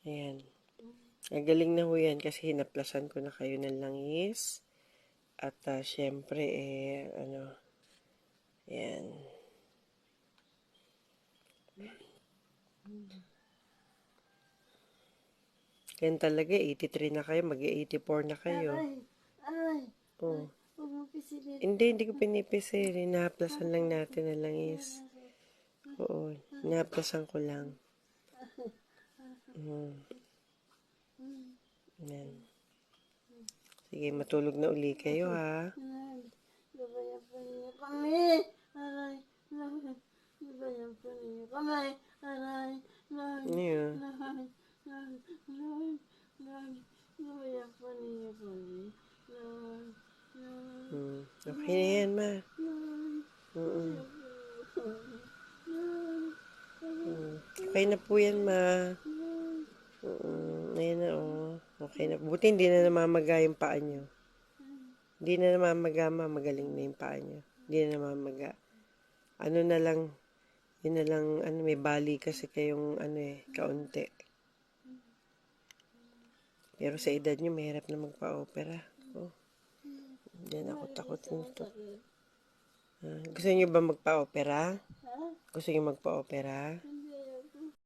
Ayan. Nagaling na ho yan kasi hinaplasan ko na kayo ng langis. At syempre, ayan. Yan talaga, 83 na kayo, mag-84 na kayo. Oh. Hindi ko pinipisil. Hinaplasan lang natin ng langis. Oo, hinaplasan ko lang. Yan. Sige, matulog na uli kayo, ha? Ano okay na yan, ma. Okay na po yan, ma. Ayan na, oh. Okay na. Buti hindi na namamaga yung paa nyo. Hindi na namamaga, ma. Magaling na yung paa nyo. Hindi na namamaga. Ano na lang, yun na lang, may bali kasi kayong, kaunti. Pero sa edad nyo, mahirap na magpa-opera. Oh. Diyan ako takot nito. Gusto nyo ba magpa-opera? Gusto nyo magpa-opera?